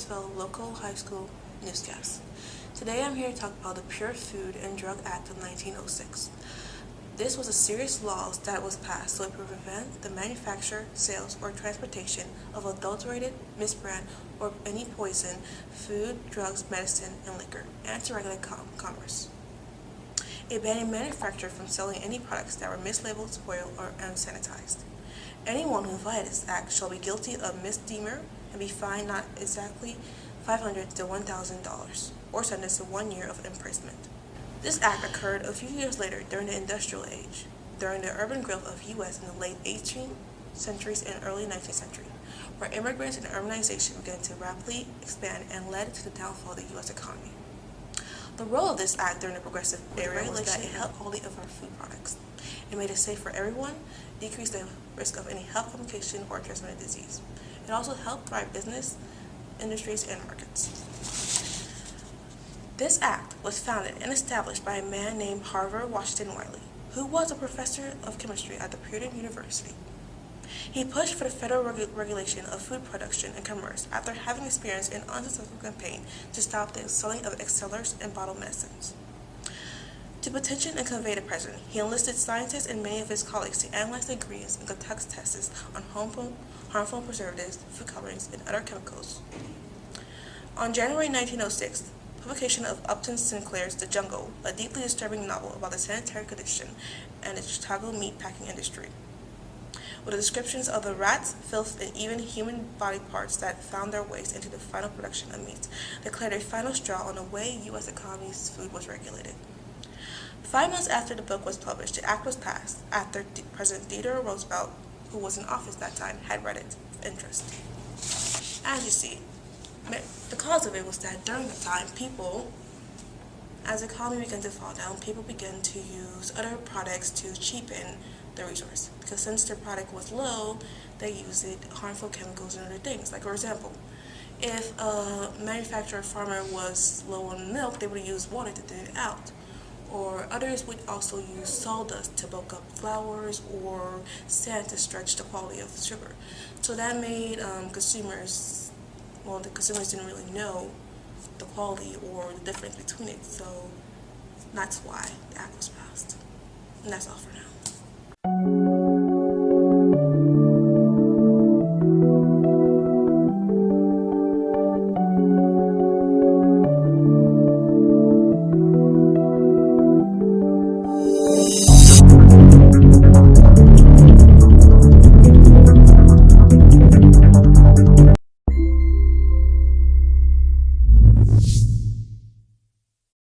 dearest fellow local high school newscast. Today I'm here to talk about the Pure Food and Drug Act of 1906. This was a serious law that was passed so it would prevent the manufacture, sales, or transportation of adulterated, misbrand, or any poison, food, drugs, medicine, and liquor, and to regulate commerce. It banned manufacturers from selling any products that were mislabeled, spoiled, or unsanitized. Anyone who violates this act shall be guilty of misdemeanor and be fined not exactly $500 to $1,000, or sentenced to 1 year of imprisonment. This act occurred a few years later during the Industrial Age, during the urban growth of the U.S. in the late 18th centuries and early 19th century, where immigrants and urbanization began to rapidly expand and led to the downfall of the U.S. economy. The role of this act during the progressive era was that it helped quality of our food products. It made it safe for everyone, decreased the risk of any health complication or transmitted disease. It also helped drive business, industries, and markets. This act was founded and established by a man named Harvard Washington Wiley, who was a professor of chemistry at the Purdue University. He pushed for the federal regulation of food production and commerce after having experienced an unsuccessful campaign to stop the selling of accelerators and bottled medicines. To petition and convey the president, he enlisted scientists and many of his colleagues to analyze the ingredients and conduct tests on harmful preservatives, food colorings, and other chemicals. On January 1906, publication of Upton Sinclair's The Jungle, a deeply disturbing novel about the sanitary condition and the Chicago meat packing industry, with the descriptions of the rats, filth, and even human body parts that found their ways into the final production of meat, declared a final straw on the way U.S. economy's food was regulated. 5 months after the book was published, the act was passed after President Theodore Roosevelt, who was in office that time, had read it with interest. As you see, the cause of it was that during the time, as the economy began to fall down, people began to use other products to cheapen the resource. Because since their product was low, they used harmful chemicals and other things. Like, for example, if a manufacturer farmer was low on milk, they would use water to thin it out. Or others would also use sawdust to bulk up flours or sand to stretch the quality of the sugar. So that made the consumers didn't really know the quality or the difference between it. So that's why the act was passed. And that's all for now.